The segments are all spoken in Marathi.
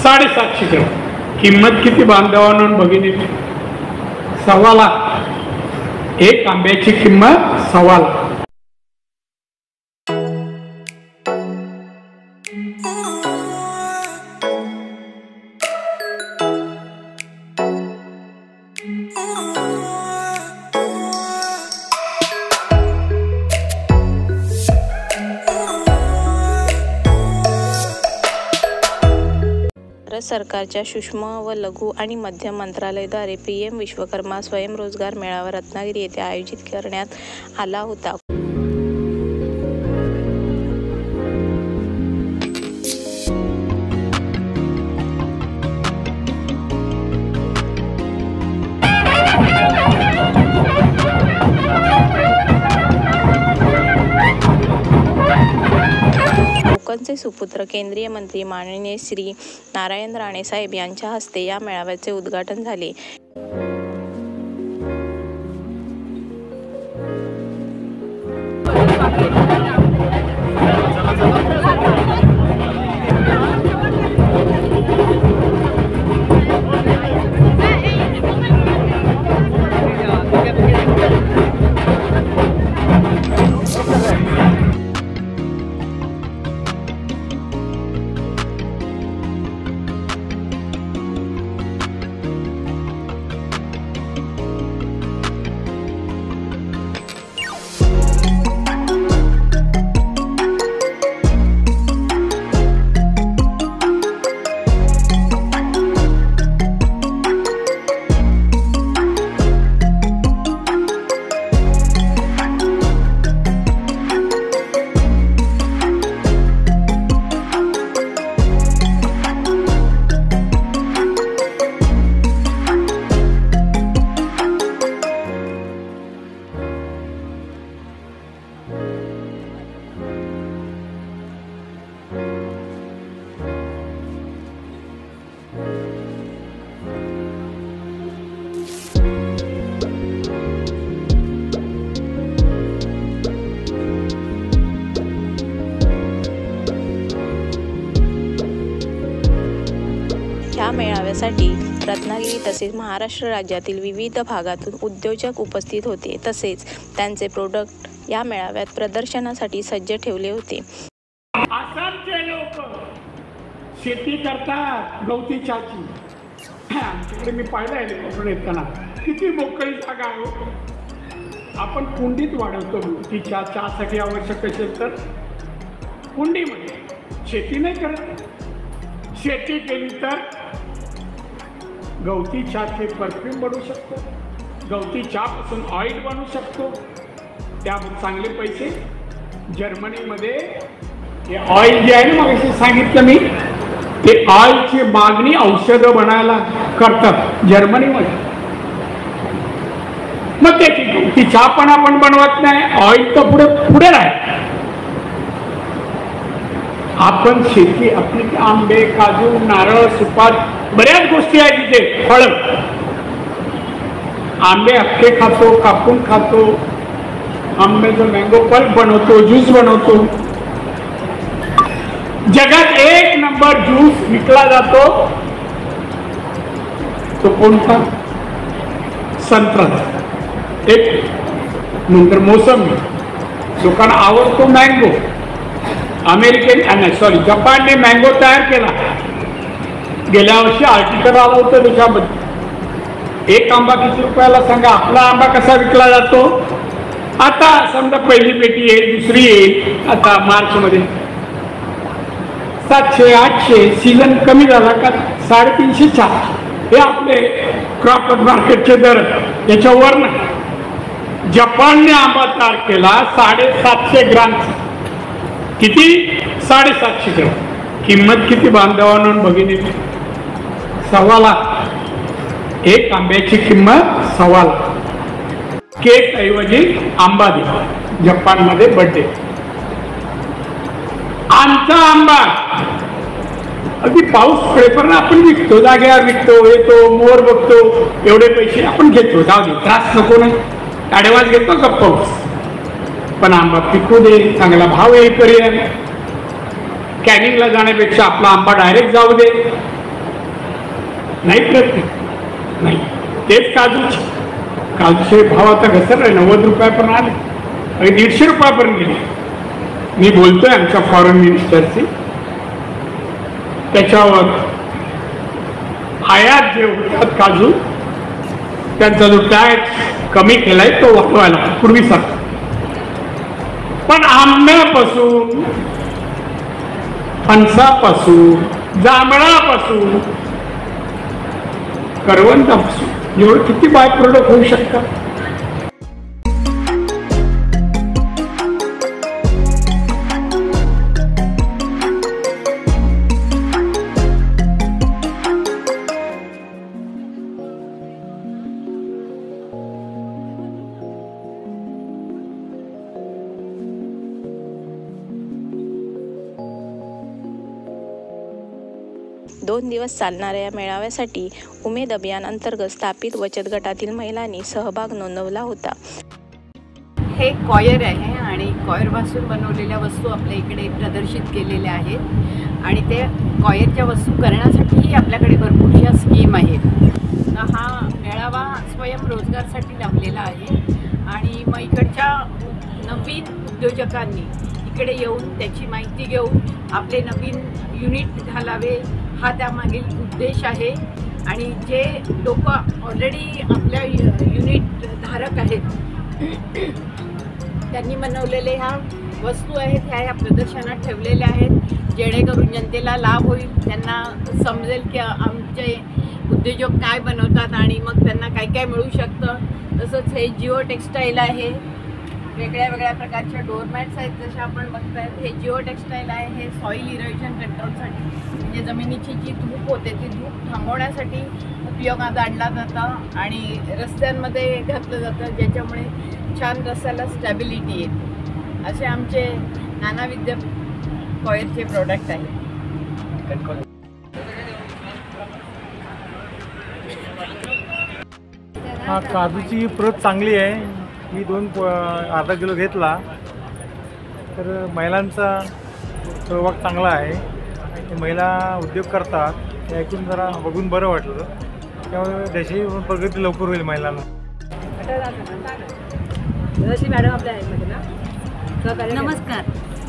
750 ग्रॅम. किंमत किती बांधवांनो भगिनी? 1.25 लाख. एक आंब्याची किंमत 1.25 लाख. भारत सरकारच्या सूक्ष्म व लघु आणि मध्यम मंत्रालयाद्वारे PM विश्वकर्मा स्वयंरोजगार मेळावा रत्नागिरी येथे आयोजित करण्यात आला होता. कोकणचे सुपुत्र केंद्रीय मंत्री माननीय श्री नारायण राणे साहेब यांच्या हस्ते या मेळाव्याचे उद्घाटन झाले. या मेळाव्यासाठी रत्नागिरी तसेच महाराष्ट्र राज्यातील विविध भागातून उद्योजक उपस्थित होते. तसेच त्यांचे प्रोडक्ट या मेळाव्यात प्रदर्शनासाठी सज्ज ठेवले होते. आसामचे लोक शेती करतात गवती चहाची. आमच्याकडे मी पाहिलं हेलिकॉप्टर येताना किती मोकळी जागा आहे. आपण कुंडीत वाढवतो गवती चहा. चहासाठी आवश्यक असेल तर कुंडीमध्ये. शेती नाही करत. शेती केली तर गवती चहाचे परफ्यूम बनवू शकतो. गवती चहापासून ऑइल बनवू शकतो. त्यामुळे चांगले पैसे. जर्मनीमध्ये हे ऑइल जे आहे ना, मग सांगितलं मी, ते ऑइलची मागणी औषधं बनायला करतात जर्मनीमध्ये. मग त्याची गवती चहा पण आपण बनवत नाही. ऑइल तर पुढे राहील. आपण शेती आपली आंबे, काजू, नारळ, सुपारी, बऱ्याच गोष्टी आहेत तिथे. फळ, आंबे अख्खे खातो, कापून खातो. आंब्याचं मँगो पल्प बनवतो, ज्यूस बनवतो. जगात 1 नंबर ज्यूस विकला जातो तो कोणता? संत्रा. एक नंतर मोसंबी. लोकांना आवडतो मँगो. जपानने मँगो तयार केला. गेल्या वर्षी आर्टिकल आलं होतं त्याच्यामध्ये. एक आंबा किती रुपयाला सांगा? आपला आंबा कसा विकला जातो? आता समजा पहिली पेटी येईल, दुसरी येईल आता मार्चमध्ये. 700, 800. सीझन कमी झाला का 350, 400. हे आपले क्रॉप मार्केटचे दर. याच्यावर नाही. जपानने आंबा तयार केला 750 ग्राम. किती? 750 ग्राम. किंमत किती बांधवांनो भगिनी? 1.25 लाख. एक आंब्याची किंमत 1.25 लाख. केक ऐवजी आंबा दिला जपानमध्ये बर्थडे. आमचा आंबा अगदी पाऊस पडेपर्यंत आपण विकतो. जागेवर विकतो, येतो, मोर बघतो. एवढे पैसे आपण घेतो. जाऊ दे, त्रास नको नाही. ॲडव्हान्स घेतो का पाऊस. पण आंबा पिकू दे, चांगला भाव येईपर्यंत. कॅनिंगला जाण्यापेक्षा आपला आंबा डायरेक्ट जाऊ दे. नाही प्रयत्न नाही. तेच काजूचे भाव आता घसरले, 90 रुपयापर्यंत आले आणि 150 रुपयापर्यंत गेले. मी बोलतोय आमच्या फॉरेन मिनिस्टरशी, त्याच्यावर आयात जे होतात काजू त्यांचा जो टॅक्स कमी केलाय तो वाढवायला पूर्वीसारखा. पण आंब्यापासून, फणसापासून, जांभळापासून, करवंदापासून एवढं किती बाय प्रोडक्ट होऊ शकतात. दोन दिवस चालणाऱ्या या मेळाव्यासाठी उमेद अभियान अंतर्गत स्थापित बचत गटातील महिलांनी सहभाग नोंदवला होता. हे कॉयर आहे आणि कॉयरपासून बनवलेल्या वस्तू आपल्या इकडे प्रदर्शित केलेल्या आहेत आणि ते कॉयरच्या वस्तू करण्यासाठीही आपल्याकडे भरपूरशा स्कीम आहेत. हा मेळावा स्वयंरोजगारसाठी लावलेला आहे आणि मग इकडच्या नवीन उद्योजकांनी इकडे येऊन त्याची माहिती घेऊन आपले नवीन युनिट घालावे हा त्यामागील उद्देश आहे. आणि जे लोक ऑलरेडी आपल्या युनिट धारक आहेत त्यांनी बनवलेले ह्या वस्तू आहेत ह्या प्रदर्शनात ठेवलेल्या आहेत, जेणेकरून जनतेला लाभ होईल, त्यांना समजेल की आमचे उद्योजक काय बनवतात आणि मग त्यांना काय काय मिळू शकतं. तसंच हे जिओ टेक्स्टाईल आहे, वेगळ्या वेगळ्या प्रकारच्या डोरमॅट्स आहेत जसे आपण बघतायत. हे जिओ टेक्स्टाईल आहे, हे सॉईल इरोजन कंट्रोलसाठी, म्हणजे जमिनीची जी धूप होते ती धूप थांबवण्यासाठी उपयोगात आणला जातं आणि रस्त्यांमध्ये घातलं जातं, ज्याच्यामुळे छान रस्त्याला स्टॅबिलिटी येते. असे आमचे नानाविध कॉयरचे प्रोडक्ट आहेत. हा काजूची प्रत चांगली आहे. मी अर्धा किलो घेतला तर महिलांचा सहभाग चांगला आहे. ते महिला उद्योग करतात ते ऐकून जरा बघून बरं वाटलं. त्यामुळे देशाची प्रगती लवकर होईल महिलांना. मॅडम आपल्या ना नमस्कार,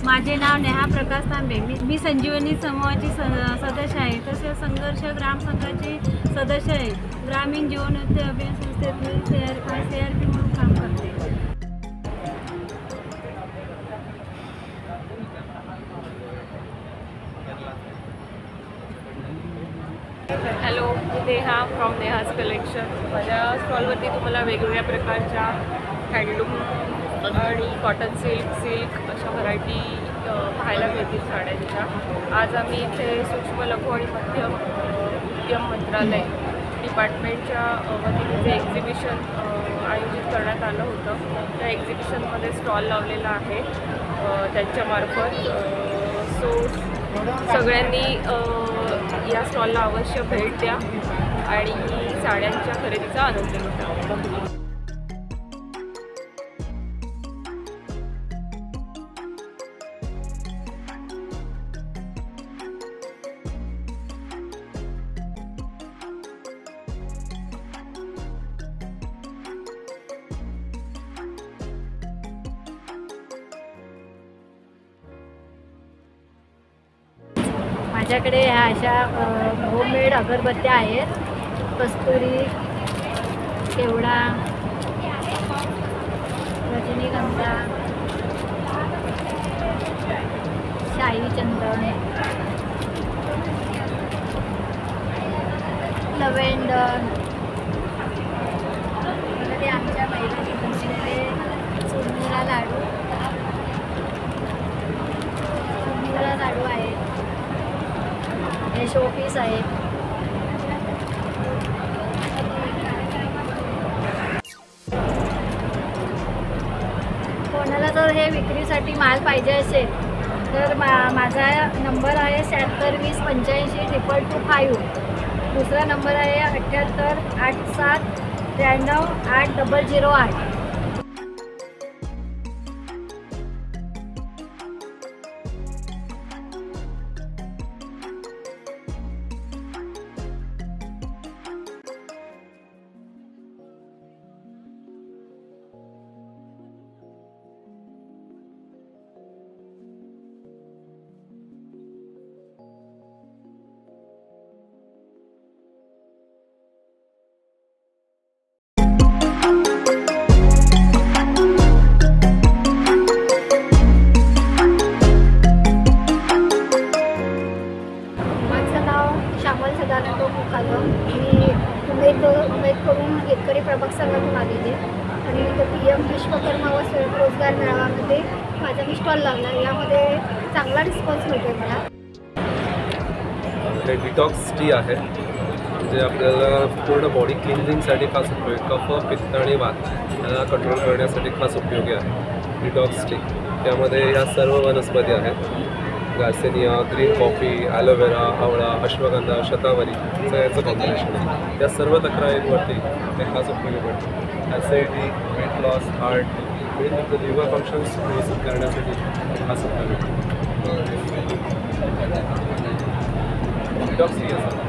माझे नाव नेहा प्रकाश तांबे. मी संजीवनी समूहाची सदस्य आहे, तसेच संघर्ष ग्राम संघाची सदस्य आहे. ग्रामीण जीवनोन्नती अभियान संस्थेत CRP म्हणून काम करते. Hello, Neha from Neha's collection. माझ्या स्टॉलवरती तुम्हाला वेगवेगळ्या प्रकारच्या हँडलूम आणि कॉटन सिल्क अशा व्हरायटी पाहायला मिळतील साड्यांच्या. आज आम्ही इथे सूक्ष्म लघु आणि मध्यम उद्यम मंत्रालय डिपार्टमेंटच्या वतीने जे एक्झिबिशन आयोजित करण्यात आलं होतं त्या एक्झिबिशनमध्ये स्टॉल लावलेला आहे त्यांच्यामार्फत. सो सगळ्यांनी या स्टॉलला अवश्य भेट द्या आणि साड्यांच्या खरेदीचा आनंद लुटा. माझ्याकडे ह्या अशा होममेड अगरबत्त्या आहेत. कस्तुरी, केवडा, रजनीगंधा, शाही चंदन, लव्हेंडर, ते आमच्या महिलांनी बनवलेले चुरमुरा लाडू आहेत. हे शोपीस आहेत. कोणाला जर हे विक्रीसाठी माल पाहिजे असेल तर माझा नंबर आहे 7620852225. दुसरा नंबर आहे 7887938008. श्यामल सदानंद मुखादम. मी उमेदकडून शेतकरी प्रभाग संघातून आलेले आणि PM विश्वकर्मा व स्वयंरोजगार मेळाव्यामध्ये माझा मी स्टॉल लावला. यामध्ये चांगला रिस्पॉन्स मिळतो मला. हे डिटॉक्स टी आहे जे आपल्याला पूर्ण बॉडी क्लिन्झिंगसाठी खास उपयोगी, कफ, पित्त आणि वात याला कंट्रोल करण्यासाठी खास उपयोगी आहे डिटॉक्स टी. त्यामध्ये ह्या सर्व वनस्पती आहेत. गार्सेनिया, ग्रीन कॉफी, ॲलोवेरा, आवळा, अश्वगंधा, शतावरी याचं कॉम्बिनेशन आहे. त्या सर्व तक्रारींवरती ते खास उपयोगी पडतं. ॲसिडिटी, वेट लॉस, हार्ट विविध लिव्हर फंक्शन्स व्यवस्थित करण्यासाठी खास उपयोगी पडतं. डिटॉक्स टी असं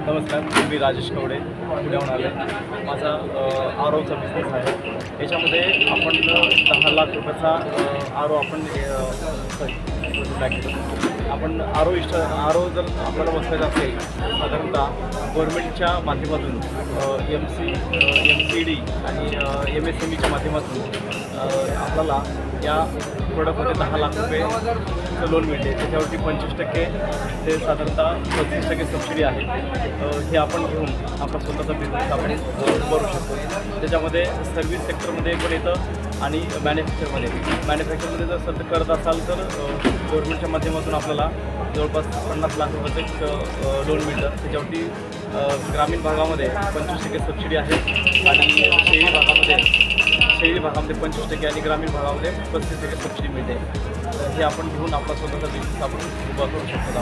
नमस्कार, मी राजेश कवडे पुण्याहून आले. माझा आरोचा बिझनेस आहे. याच्यामध्ये आपण 10 लाख रुपयाचा आरो आपण आपण आरो जर आपल्याला बसवायचा असेल साधारणतः गव्हर्नमेंटच्या माध्यमातून MCD आणि MSMEच्या माध्यमातून आपल्याला या प्रोडक्टमध्ये 10 लाख रुपयेचं लोन मिळते. त्याच्यावरती 25% ते साधारणतः 35% सबसिडी आहे. हे आपण घेऊन आपला स्वतःचा बिझनेस आपण करू शकतो. त्याच्यामध्ये सर्व्हिस सेक्टरमध्ये पण येतं आणि मॅन्युफॅक्चरमध्ये जर सध्या करत असाल तर गव्हर्नमेंटच्या माध्यमातून आपल्याला जवळपास 50 लाख रुपयाचं लोन मिळतं. त्याच्यावरती ग्रामीण भागामध्ये 25% सबसिडी आहे आणि शहरी भागामध्ये 25% आणि ग्रामीण भागामध्ये 35% सबसिडी मिळते. हे आपण घेऊन आपला स्वतःचा बिझनेस आपण उभा करू शकतो.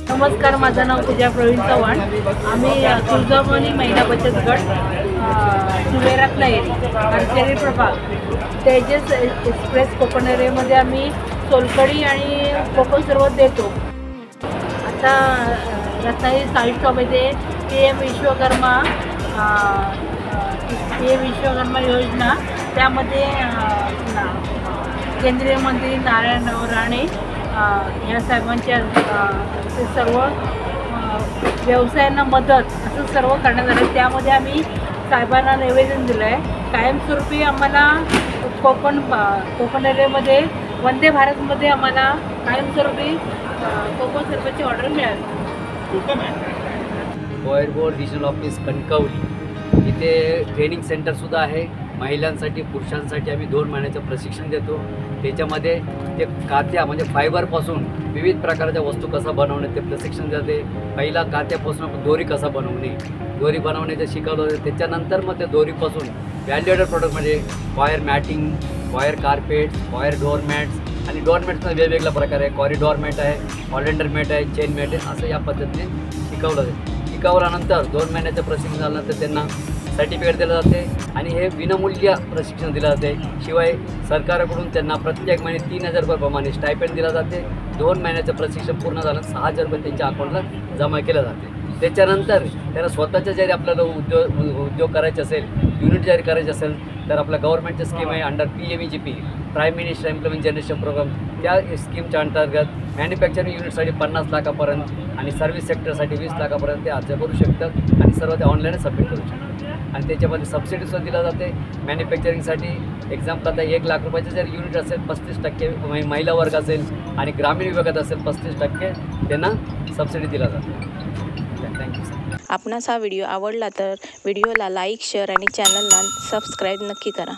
नमस्कार, माझं नाव पूजा प्रवीण चव्हाण. आम्ही तुळजाभवानी महिला बचत गट सुवेरातला अर्चरी प्रभाग तेजस एक्सप्रेस कोकण एरियामध्ये आम्ही सोलकढी आणि कोकण सरबत देतो. आता रत्नागिरी साईड शॉपमध्ये PM विश्वकर्मा योजना, त्यामध्ये केंद्रीय मंत्री नारायण राणे या साहेबांच्या सर्व व्यवसायांना मदत असं सर्व करण्यात आलं. त्यामध्ये आम्ही साहेबांना निवेदन दिलं आहे. कायमस्वरूपी आम्हाला कोकण एरियामध्ये वंदे भारतमध्ये आम्हाला कायमस्वरूपी कोकण सरबतची ऑर्डर मिळाली. Coir board regional office Kankavli इथे ट्रेनिंग सेंटरसुद्धा आहे. महिलांसाठी पुरुषांसाठी आम्ही 2 महिन्याचं प्रशिक्षण देतो. त्याच्यामध्ये ते काथ्या म्हणजे फायबरपासून विविध प्रकारच्या वस्तू कसा बनवणे ते प्रशिक्षण देते. पहिला काथ्यापासून दोरी कसा बनवणे, दोरी बनवण्याचं शिकवलं जातं. त्याच्यानंतर मग त्या दोरीपासून व्हॅल्युएटेड प्रोडक्ट म्हणजे coir matting, coir carpet, coir door mats आणि डोअर मॅट्समध्ये वेगवेगळ्या प्रकार आहे. कॉरिडॉर मॅट आहे, ऑलेंडर मॅट आहे, चेन मॅट आहे, असं या पद्धतीने शिकवलं जातं. शिकवल्यानंतर 2 महिन्याचं प्रशिक्षण झाल्यानंतर त्यांना सर्टिफिकेट दिलं जाते आणि हे विनामूल्य प्रशिक्षण दिलं जाते. शिवाय सरकारकडून त्यांना प्रत्येक महिने 3000 रुपयाप्रमाणे स्टायपेंड दिला जाते. 2 महिन्याचं प्रशिक्षण पूर्ण झालं 6000 रुपये त्यांच्या अकाउंटला जमा केलं जाते. त्याच्यानंतर त्यांना स्वतःच्या जरी आपल्याला उद्योग करायचे असेल, युनिट जरी करायचे असेल तर आपल्या गव्हर्नमेंटच्या स्कीम आहे under PMEGP, prime minister employment generation programme. त्या स्कीमच्या अंतर्गत मॅन्युफॅक्चरिंग युनिटसाठी 50 लाखापर्यंत आणि सर्व्हिस सेक्टरसाठी 20 लाखापर्यंत ते अर्ज करू शकतात आणि सर्व ते ऑनलाईन सबमिट करू शकतात. आणि त्याच्यामध्ये सबसिडीसुद्धा दिला जाते. मॅन्युफॅक्चरिंगसाठी एक्झाम्पल आता 1 लाख रुपयाचं जर युनिट असेल 35% महिला वर्ग असेल आणि ग्रामीण विभागात असेल 35% त्यांना सबसिडी दिला जाते. Thank you sir. आपणास हा व्हिडिओ आवडला तर व्हिडिओला लाईक, शेअर आणि चॅनलला सबस्क्राईब नक्की करा.